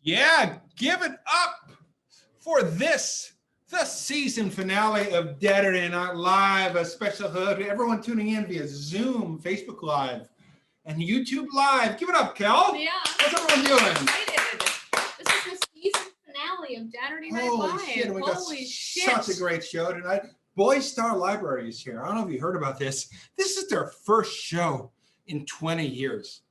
Yeah, give it up for this, the season finale of Dadurday Night Live. A special hello to everyone tuning in via Zoom, Facebook Live, and YouTube Live. Give it up, Kel. Yeah. What's everyone doing? Excited. This is the season finale of Dadurday Night Holy Live. shit, we got Holy shit. such a great show tonight. Boys Star Library is here. I don't know if you heard about this. This is their first show in 20 years.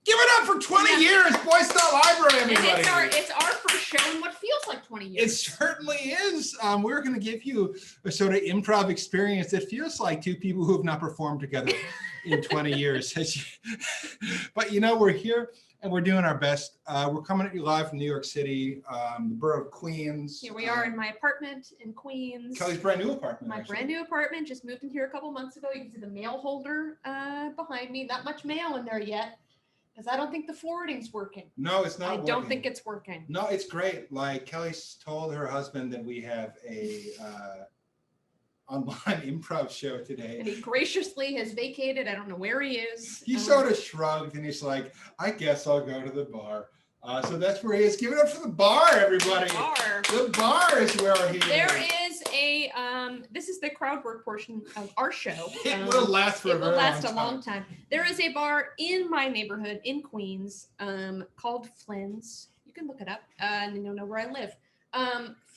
Give it up for 20 years, Boys Star Library, everybody. And it's our first show in what feels like 20 years. It certainly is. We're going to give you a sort of improv experience that feels like two people who have not performed together in 20 years. But you know, we're here and we're doing our best. We're coming at you live from New York City, the borough of Queens. Here we are in my apartment in Queens. Kelly's brand new apartment. My brand new apartment. Just moved in here a couple months ago. You can see the mail holder behind me. Not much mail in there yet, because I don't think the forwarding's working. No, it's not. I don't think it's working. No, it's great. Like Kelly's told her husband that we have a online improv show today. And he graciously has vacated. I don't know where he is. He sort of shrugged and he's like, I guess I'll go to the bar. So that's where he is. Give it up for the bar, everybody. The bar is where he is. There is a, this is the crowd work portion of our show. It will last for a long time. There is a bar in my neighborhood in Queens called Flints. You can look it up and you'll know where I live.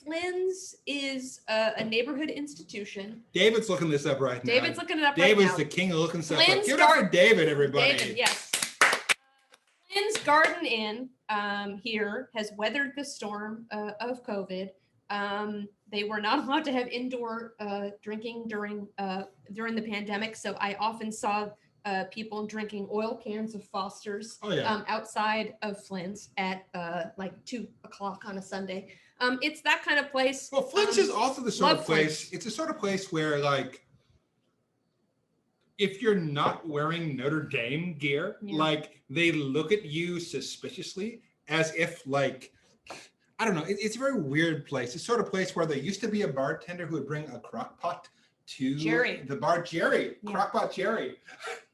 Flints is a neighborhood institution. David's looking this up right now. David's looking it up David's right now. the king of looking stuff up. Flints Give it up for David, everybody. David, yes. Flynn's Garden Inn here has weathered the storm of COVID. They were not allowed to have indoor drinking during the pandemic, so I often saw people drinking oil cans of Foster's outside of Flynn's at like 2 o'clock on a Sunday. It's that kind of place. Well, Flynn's is also the sort of place. It's a sort of place where, like, if you're not wearing Notre Dame gear, like, they look at you suspiciously as if, like, I don't know. It's a very weird place. It's sort of place where there used to be a bartender who would bring a crock pot to the bar. Crockpot Jerry.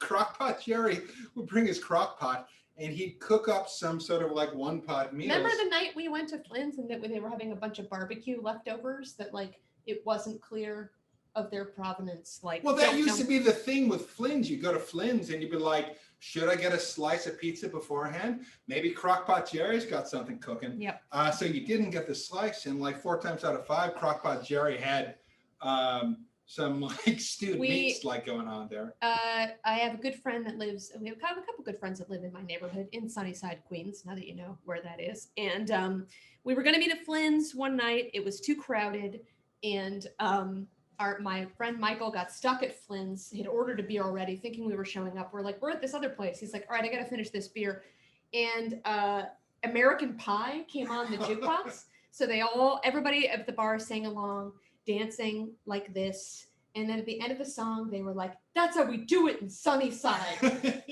Crockpot Jerry would bring his crock pot and he'd cook up some sort of like one pot meals. Remember the night we went to Flynn's and that they were having a bunch of barbecue leftovers that like it wasn't clear of their provenance? Like, well, that used to be the thing with Flynn's. You go to Flynn's and you'd be like, should I get a slice of pizza beforehand? Maybe Crockpot Jerry's got something cooking. Yep. So you didn't get the slice, and like 4 times out of 5, Crockpot Jerry had some like stewed meats like going on there. I have a good friend that lives. We have a couple good friends that live in my neighborhood in Sunnyside, Queens. Now that you know where that is, and we were going to meet at Flynn's one night. It was too crowded, and my friend Michael got stuck at Flynn's. He'd ordered a beer already, thinking we were showing up. We're like, we're at this other place. He's like, all right, I got to finish this beer, and American Pie came on the jukebox. So everybody at the bar sang along, dancing like this. And then at the end of the song, they were like, that's how we do it in Sunnyside.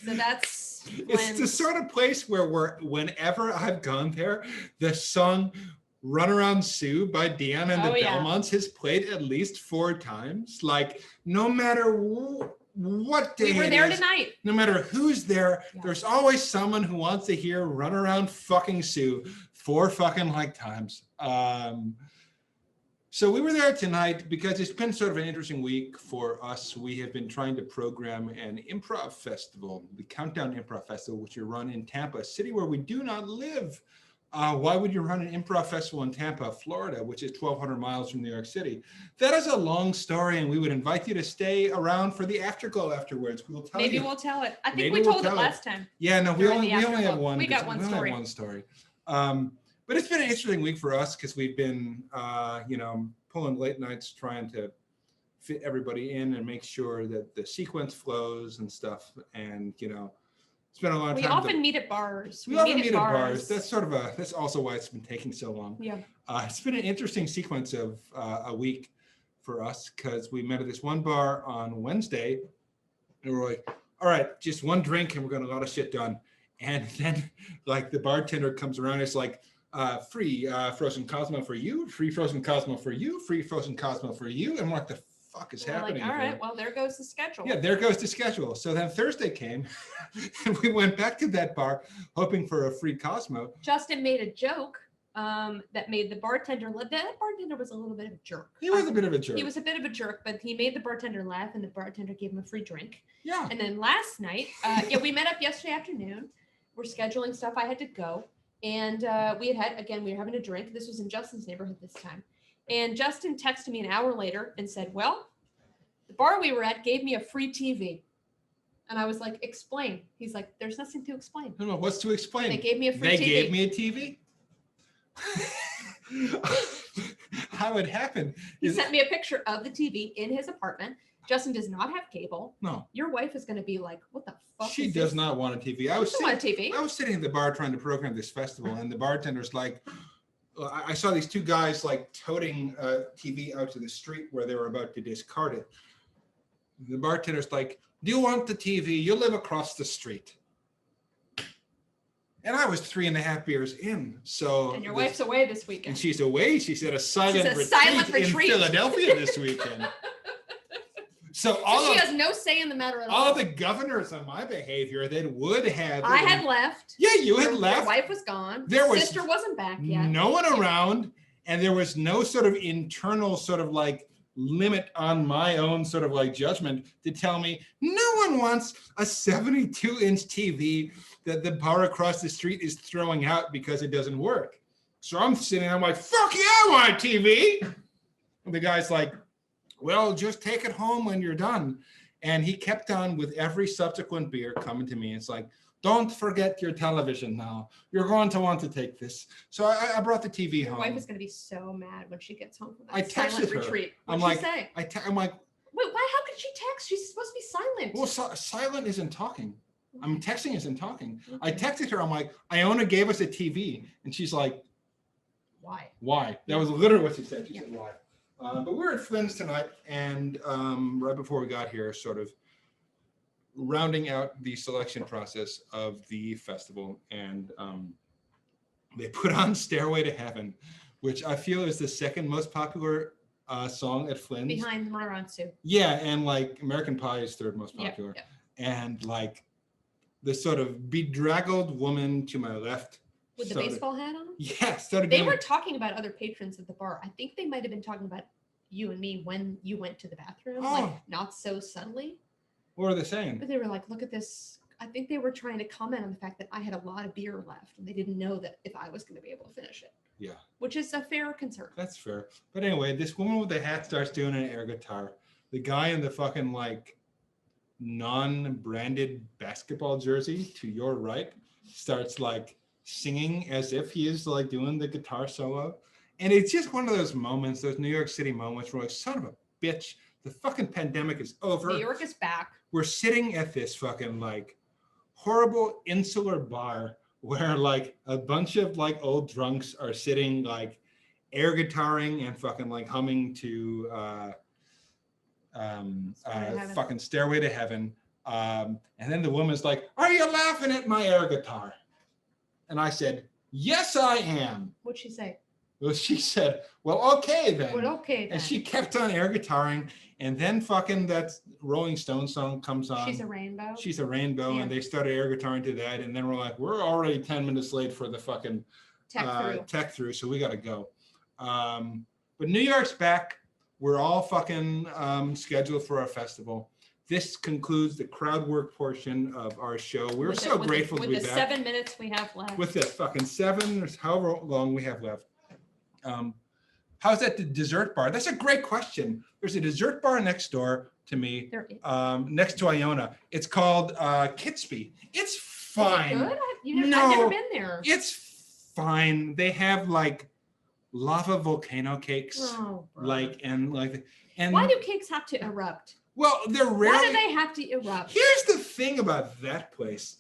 So that's Flynn's. It's the sort of place where whenever I've gone there, the song Runaround Sue by Dion and the Belmonts has played at least 4 times. Like, no matter what day we were there tonight. No matter who's there, there's always someone who wants to hear Run Around Fucking Sue 4 fucking like times. So we were there tonight because it's been sort of an interesting week for us. We have been trying to program an improv festival, the Countdown Improv Festival, which we run in Tampa, a city where we do not live. Why would you run an improv festival in Tampa, Florida, which is 1,200 miles from New York City? That is a long story, and we would invite you to stay around for the afterglow afterwards. We will tell you. Maybe we'll tell it. I think we told it last time. Yeah, no, we only have one. We got one story. We only have one story. But it's been an interesting week for us because we've been, pulling late nights trying to fit everybody in and make sure that the sequence flows and stuff. And, it's been a long time. We often meet at bars. We often meet at bars. That's also why it's been taking so long. Yeah. It's been an interesting sequence of a week for us because we met at this one bar on Wednesday and we're like, all right, just one drink and we're going to get a lot of shit done. And then like the bartender comes around, it's like, free frozen Cosmo for you, free frozen Cosmo for you, free frozen Cosmo for you. And we're like, the fuck is We're happening like, all here? right, well, there goes the schedule. Yeah, there goes the schedule. So then Thursday came, and we went back to that bar, hoping for a free Cosmo. Justin made a joke that made the bartender. That bartender was a little bit of a jerk. He was a bit of a jerk. He was a bit of a jerk, but he made the bartender laugh, and the bartender gave him a free drink. Yeah. And then last night, we met up yesterday afternoon. We're scheduling stuff. I had to go, and we were having a drink. This was in Justin's neighborhood this time, and Justin texted me an hour later and said, "Well, the bar we were at gave me a free TV." And I was like, "Explain." He's like, "There's nothing to explain." I don't know what's to explain. They gave me a free TV. They gave me a TV. How it happened? He sent me a picture of the TV in his apartment. Justin does not have cable. No. Your wife is going to be like, "What the fuck?" She does not want a TV. I was sitting at the bar trying to program this festival, and the bartender's like, I saw these two guys like toting a TV out to the street where they were about to discard it. The bartender's like, "Do you want the TV? You live across the street." And I was 3.5 beers in. So and your wife's away this weekend. And she's away. She's at a silent retreat in Philadelphia this weekend. So she has no say in the matter at all. All of the governors on my behavior that would have. I had left. Yeah, you had left. Your wife was gone. Sister wasn't back yet. No one around, and there was no sort of internal sort of like limit on my own sort of like judgment to tell me no one wants a 72-inch TV that the bar across the street is throwing out because it doesn't work. So I'm sitting, I'm like, fuck yeah, I want a TV. And the guy's like, well, just take it home when you're done. And he kept on with every subsequent beer coming to me. It's like, don't forget your television now. You're going to want to take this. So I brought the TV home. Your wife is going to be so mad when she gets home from that I texted her. retreat. I'm What'd like, she say? I'm like, wait, why? How could she text? She's supposed to be silent. Well, silent isn't talking. I mean, texting isn't talking. Okay. I texted her. I'm like, Iona gave us a TV, and she's like, why? Why? That was literally what she said. She said, why? But we're at Flints tonight, and right before we got here, sort of rounding out the selection process of the festival, and they put on Stairway to Heaven, which I feel is the second most popular song at Flints. Behind Mararansu. Yeah, and like American Pie is third most popular. Yeah. And like the sort of bedraggled woman to my left. With the baseball hat on? Yeah, they were talking about other patrons at the bar. I think they might have been talking about you and me when you went to the bathroom, like not so subtly. What were they saying? But they were like, look at this. I think they were trying to comment on the fact that I had a lot of beer left, and they didn't know that if I was going to be able to finish it. Yeah. Which is a fair concern. That's fair. But anyway, this woman with the hat starts doing an air guitar. The guy in the fucking like non-branded basketball jersey to your right starts like singing as if he is like doing the guitar solo. And it's just one of those moments, those New York City moments where like, son of a bitch, the fucking pandemic is over. New York is back. We're sitting at this fucking like horrible insular bar where like a bunch of like old drunks are sitting like air guitaring and fucking like humming to fucking Stairway to Heaven. And then the woman's like, are you laughing at my air guitar? And I said, yes, I am. What'd she say? Well, she said, well, okay then. Well, okay then. And she kept on air guitaring. And then fucking that Rolling Stone song comes on. She's a Rainbow. She's a Rainbow. Yeah. And they started air guitaring to that. And then we're like, we're already 10 minutes late for the fucking tech through. So we got to go. But New York's back. We're all fucking scheduled for our festival. This concludes the crowd work portion of our show. We're so grateful to be back. With the 7 minutes we have left. With the fucking 7 or however long we have left. How's that the dessert bar? That's a great question. There's a dessert bar next door to me, next to Iona. It's called Kitsby. It's fine. Is it good? I've never been there. It's fine. They have like lava volcano cakes, why do cakes have to erupt? Well, they're rarely. Why do they have to erupt? Here's the thing about that place.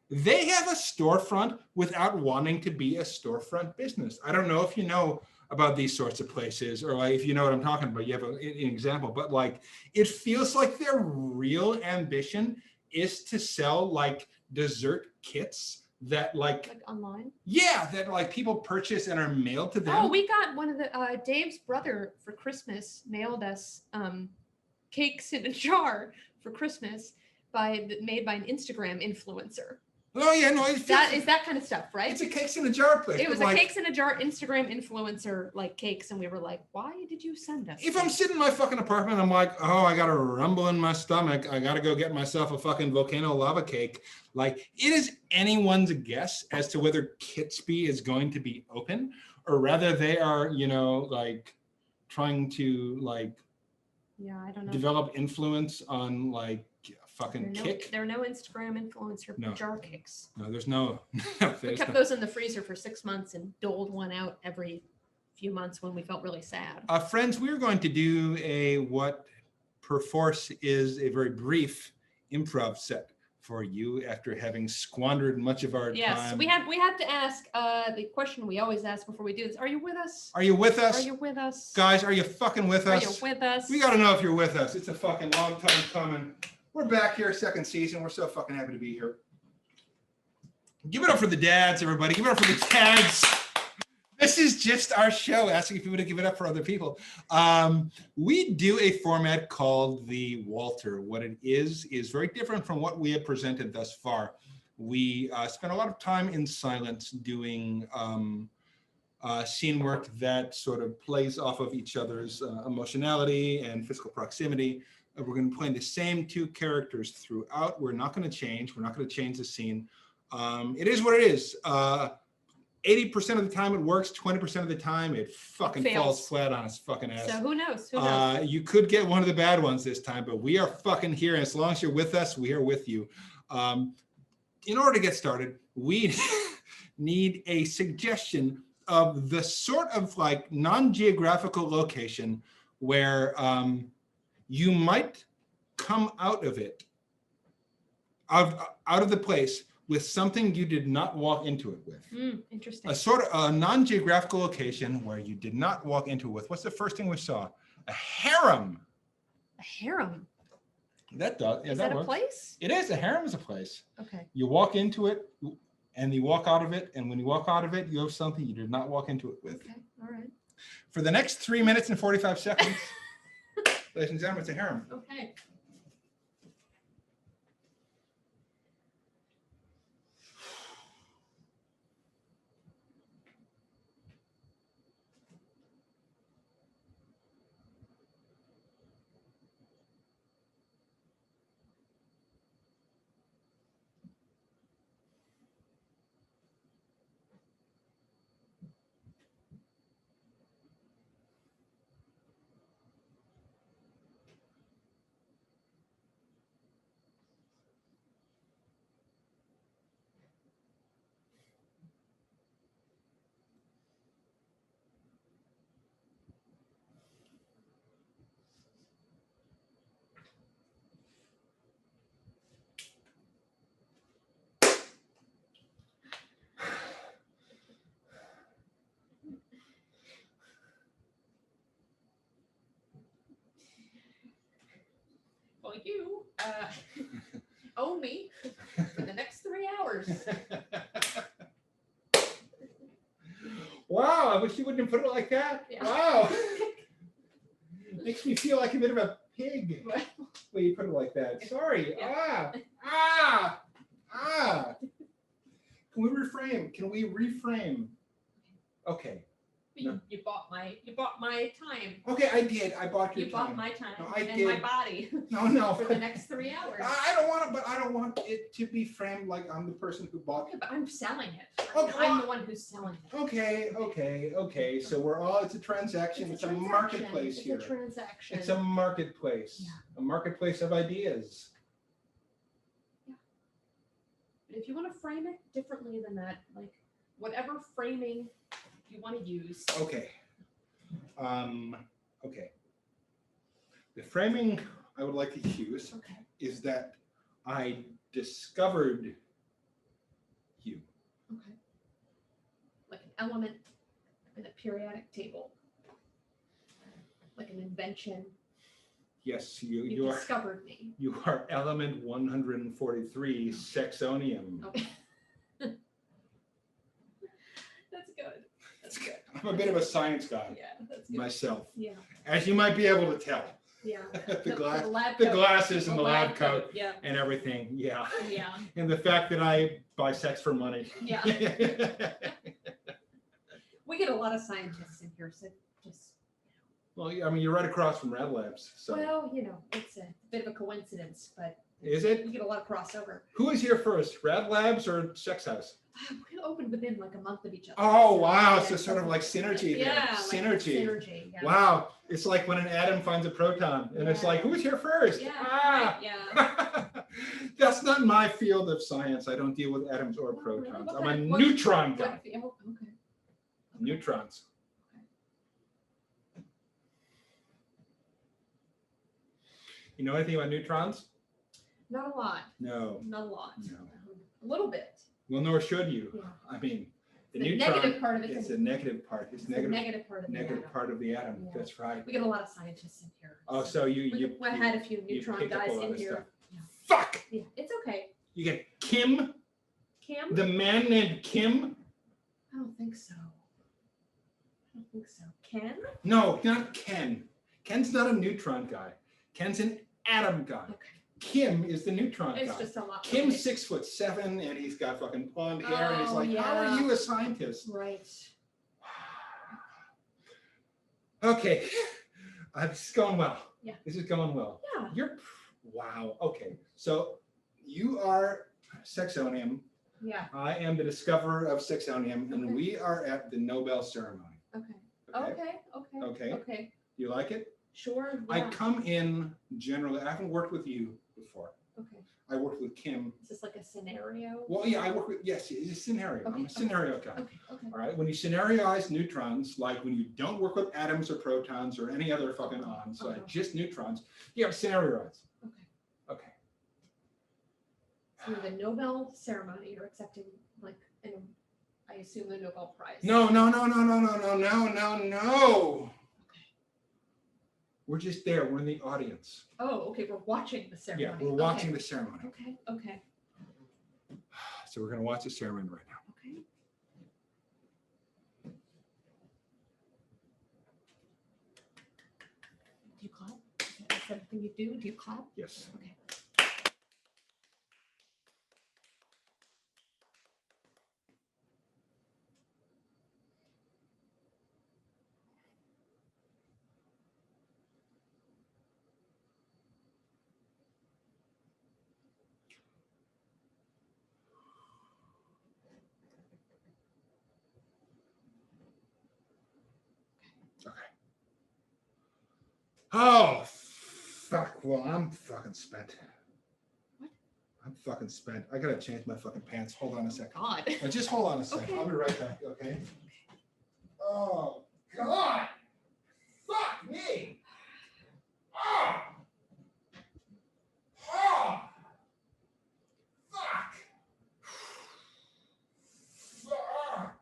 They have a storefront without wanting to be a storefront business. I don't know if you know about these sorts of places or like if you know what I'm talking about, you have an example, but like it feels like their real ambition is to sell like dessert kits that Like online? yeah, that like people purchase and are mailed to them. Oh, we got one of the Dave's brother for Christmas mailed us cakes in a jar for Christmas made by an Instagram influencer. Oh yeah, no, it's that kind of stuff, right? It's a cakes in a jar place. It was a cakes in a jar Instagram influencer like cakes, and we were like, why did you send us? If I'm sitting in my fucking apartment, I'm like, oh, I got a rumble in my stomach. I got to go get myself a fucking volcano lava cake. Like, it is anyone's guess as to whether Kitsby is going to be open, or rather they are, you know, like trying to like, yeah, I don't know, develop influence on like fucking kick. There are no Instagram influencer jar cakes. No, there's no. We kept those in the freezer for 6 months and doled one out every few months when we felt really sad. Friends, we're going to do what perforce is a very brief improv set for you after having squandered much of our time. Yes, we have to ask the question we always ask before we do this. Are you with us? Are you with us? Are you with us? Guys, are you fucking with us? Are you with us? We got to know if you're with us. It's a fucking long time coming. We're back here, second season. We're so fucking happy to be here. Give it up for the dads, everybody. Give it up for the dads. This is just our show, asking people to give it up for other people. We do a format called the Walter. What it is very different from what we have presented thus far. We spend a lot of time in silence doing scene work that sort of plays off of each other's emotionality and physical proximity. We're going to play the same two characters throughout. We're not going to change. We're not going to change the scene. It is what it is. 80% of the time it works. 20% of the time it fucking falls flat on its fucking ass. So who knows? Who knows? You could get one of the bad ones this time, but we are fucking here. And as long as you're with us, we are with you. In order to get started, we need a suggestion of the sort of like non-geographical location where you might come out of it, out of the place with something you did not walk into it with. Interesting. A sort of a non-geographical location where you did not walk into it with. What's the first thing we saw? A harem. A harem. That does. Yeah, is that a place? It is. A harem is a place. Okay. You walk into it and you walk out of it. And when you walk out of it, you have something you did not walk into it with. Okay. All right. For the next 3 minutes and 45 seconds, ladies and gentlemen, it's a harem. Okay. Well, you owe me for the next 3 hours. Wow, I wish you wouldn't have put it like that. Yeah. Wow. Makes me feel like a bit of a pig when you put it like that. Sorry. Yeah. Can we reframe? Okay. You bought my time. Okay, I did. I bought your You time. bought my time No, I and did. my body No. for the next 3 hours. I don't want it, but I don't want it to be framed like I'm the person who bought Okay, but I'm selling it. Okay, I'm the one who's selling it. Okay. So it's a transaction. It's a marketplace here. It's a transaction. It's a marketplace. Yeah. A marketplace of ideas. Yeah. But if you want to frame it differently than that, like whatever framing you want to use. Okay. The framing I would like to use is that I discovered you. Okay. Like an element in a periodic table. Like an invention. Yes, You you are. discovered me. You are element 143, sexonium. Okay. I'm a bit of a science guy Yeah, that's good. myself, Yeah, as you might be able to tell. yeah. The lab the coat. glasses and the lab lab coat Yeah, and everything. Yeah. yeah, And the fact that I buy sex for money. yeah. We get a lot of scientists in here, so just. Well, yeah, I mean, you're right across from Rad Labs. So Well, it's a bit of a coincidence, but is it? we get a lot of crossover. Who is here first, Rad Labs or Sex House? We opened within like a month of each other. Oh, wow. yeah, So sort of like synergy there. Yeah, Synergy. Like synergy. Yeah. Wow. It's like when an atom finds a proton and it's like, who's here first? Yeah. Ah. Right, yeah. That's not my field of science. I don't deal with atoms or Oh, really? protons. What I'm a kind- what- neutron guy. Okay. Neutrons. You know anything about neutrons? Not a lot. No. Not a lot. No. A little bit. Well, nor should you. Yeah. I mean, the The neutron negative part of it. is the negative part. It's the negative, negative part of the negative atom. part of the atom. Yeah. That's right. We get a lot of scientists in here. Oh, so you We had a few you neutron picked up a guys lot in of here. stuff. Yeah. Fuck. Yeah, it's okay. You get Kim, Cam? the man named Kim. I don't think so. I don't think so. Ken? No, not Ken. Ken's not a neutron guy. Ken's an atom guy. Okay. Kim is the neutron It's guy. just a lot. Kim's okay. 6'7" and he's got fucking blonde hair and he's Oh, like, how are yeah. you a scientist? Right. Okay, this is going well. Yeah. This is going well. Yeah. Wow. Okay, so you are Sexonium. Yeah. I am the discoverer of Sexonium, and Okay. we are at the Nobel ceremony. Okay. Okay. Okay. Okay. Okay. You like it? Sure. I Yeah. come in generally. I haven't worked with you before. Okay. I worked with Kim. Is this like a scenario? Well, yeah, I work with, yes, it's a scenario. I'm Okay, a scenario guy. Okay. Okay. All right. When you scenarioize neutrons, like when you don't work with atoms or protons or any other fucking ons, Uh-huh. just neutrons, you have scenarioize. Okay. Okay. So the Nobel ceremony, you're accepting like, I assume the Nobel Prize. No. We're just there. We're in the audience. Oh, okay. We're watching the ceremony. Yeah, we're watching the ceremony. Okay. Okay. So we're going to watch the ceremony right now. Okay. Do you clap? Is that something you do? Do you clap? Yes. Okay. Oh, fuck. Well, I'm fucking spent. What? I'm fucking spent. I got to change my fucking pants. Hold on a second. God. Just hold on a second. Okay. I'll be right back, okay? Oh, God. Fuck me. Oh. Oh. Fuck. Fuck.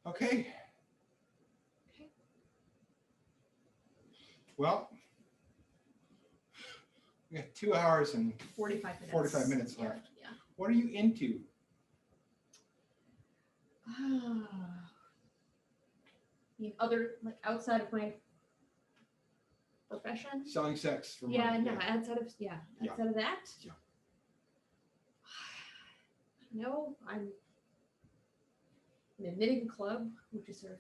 Okay. Well, we got 2 hours and 45 minutes. 45 minutes Yeah, left. Yeah. What are you into? Other, like outside of my profession? Selling sex for Yeah, money. no, outside of Yeah. that. Yeah. No, I'm in a knitting club, which is sort of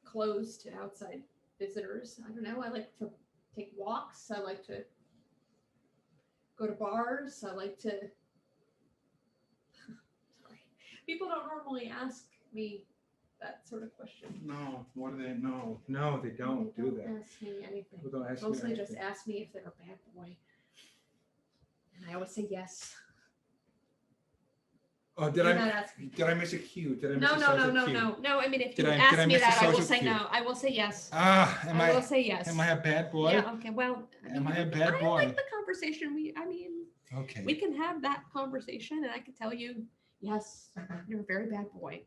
closed to outside visitors. I don't know. I like to take walks. I like to go to bars. I like to. Sorry, people don't normally ask me that sort of question. No, what do they? No, they don't do that. Ask me anything. People don't ask me Mostly just anything. ask me if they're a bad boy, and I always say yes. Oh, You're not asking. did I miss a cue? Did I miss No, a no, social no, cue? no, no, no. I mean, if Did you I ask me miss a that, I will social say cue? no. I will say yes. Ah, I will say yes. am I a bad boy? Yeah. Okay. Well. Am I a bad I boy? like the conversation. I mean, Okay. we can have that conversation, and I can tell you, yes, you're a very bad boy.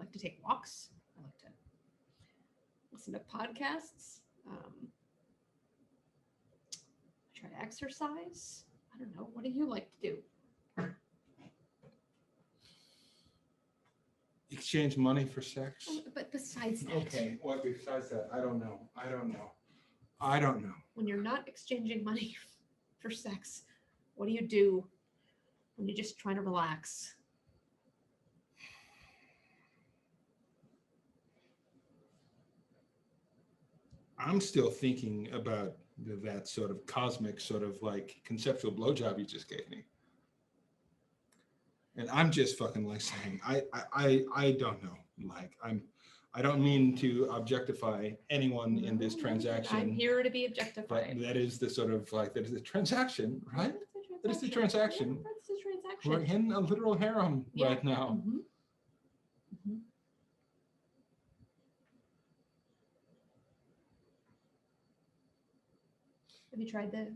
like to take walks. I like to listen to podcasts. I try to exercise. I don't know. What do you like to do? Exchange money for sex. But besides that, Okay, what besides that? I don't know. I don't know. when you're not exchanging money for sex, what do you do when you're just trying to relax? I'm still thinking about that sort of cosmic, sort of like conceptual blowjob you just gave me. And I'm just fucking like saying, I don't know. Like I don't mean to objectify anyone in this transaction. I'm here to be But objectified. that is the sort of like, that is the transaction, right? That is the transaction. Yeah, that's the transaction. We're in a literal harem right now. Mhm. Mhm. Have you tried the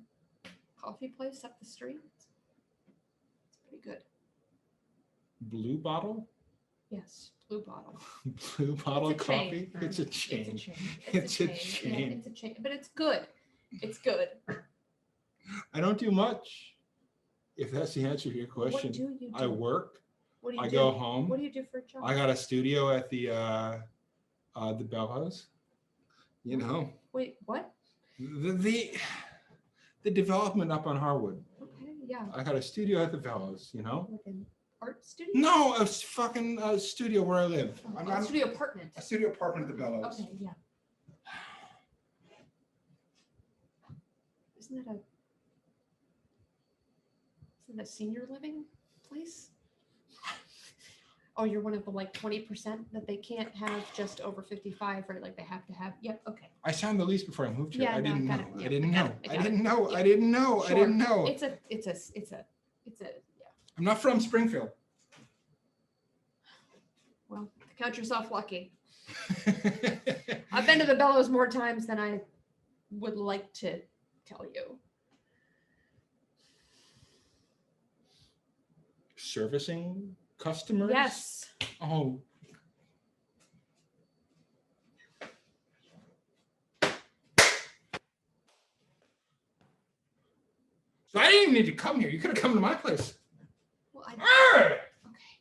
coffee place up the street? It's pretty good. Blue Bottle? Yes, Blue Bottle. Blue Bottle It's a chain. coffee? It's a chain. It's a chain. It's a Yeah, chain. it's a chain, but it's good. It's good. I don't do much. If that's the answer to your What question, do you do? I work. What do you I do? go home. What do you do for a job? I got a studio at the Bellows. You know, Wait, what? the development up on Harwood. Okay, yeah. I got a studio at the Bellows. You know. Like an art studio? No, a fucking studio where I live. Oh, a studio apartment. A studio apartment at the Bellows. Okay, yeah. Isn't that a senior living place? Oh, you're one of the like 20% that they can't have just over 55, right? Like they have to have. Yep. Okay. I signed the lease before I moved here. Yeah, I no, didn't got know. it. Yeah, I didn't I got know. it. I I didn't got know. it. I didn't know. I Sure. didn't know. It's a. Yeah. I'm not from Springfield. Well, count yourself lucky. I've been to the Bellows more times than I would like to tell you. Servicing customers? Yes. Oh. So I didn't even need to come here. You could have come to my place. Well, Arr! okay.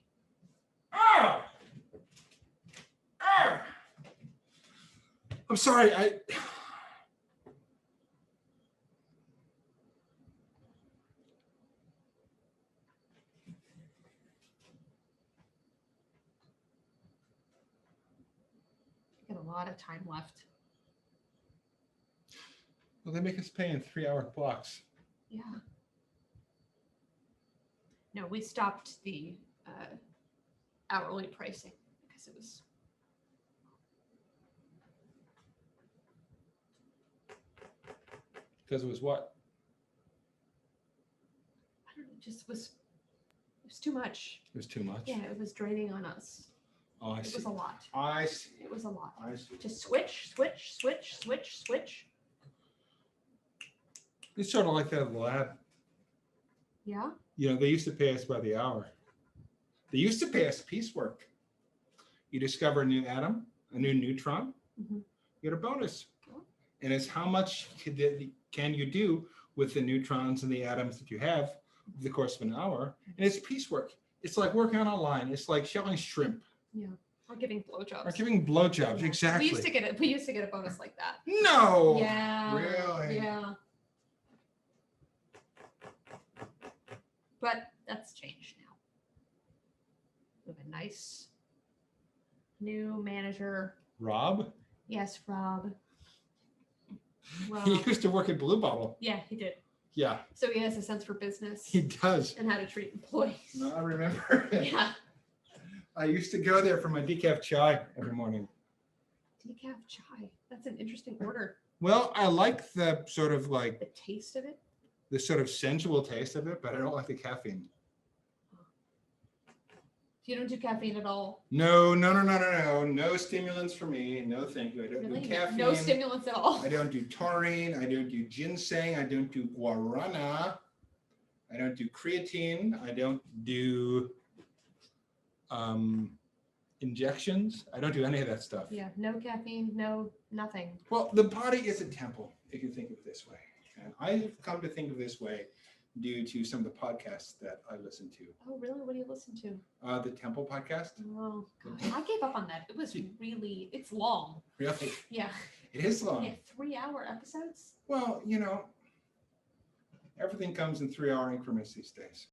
Arr! Arr! I'm sorry. I got a lot of time left. Well, they make us pay in 3-hour blocks. Yeah. No, we stopped the hourly pricing because it was. Because it was what? I don't know, it was too much. It was too much? Yeah, it was draining on us. Oh, I It see. was a lot. I see. It was a lot. I see. To switch. It's sort of like that in the lab. Yeah. You know, they used to pay us by the hour. They used to pay us piecework. You discover a new atom, a new neutron, Mhm. you get a bonus. Oh. And it's how much can you do with the neutrons and the atoms that you have over the course of an hour. And it's piecework. It's like working on a line. It's like shelling shrimp. Yeah. Or giving blowjobs. Or giving blowjobs, Yeah. exactly. We used to get a bonus like that. No. Yeah. Really? Yeah. But that's changed now. We have a nice new manager. Rob? Yes, Rob. Rob. He used to work at Blue Bottle. Yeah, he did. Yeah, So he has a sense for business he does. and how to treat employees. No, I remember. Yeah. I used to go there for my decaf chai every morning. Decaf chai. That's an interesting order. Well, I like the sort of like The taste of it. the sort of sensual taste of it, but I don't like the caffeine. You don't do caffeine at all. No. No stimulants for me. No, thank you. I don't Really? do caffeine. No stimulants at all. I don't do taurine. I don't do ginseng. I don't do guarana. I don't do creatine. I don't do injections. I don't do any of that stuff. Yeah, no caffeine, no nothing. Well, the body is a temple, if you think of it this way. And I've come to think of this way due to some of the podcasts that I listen to. Oh, really? What do you listen to? The Temple podcast. Oh, God. I gave up on that. It was it's long. Really? Yeah. It is long. Yeah, 3-hour episodes. Well, everything comes in 3-hour increments these days.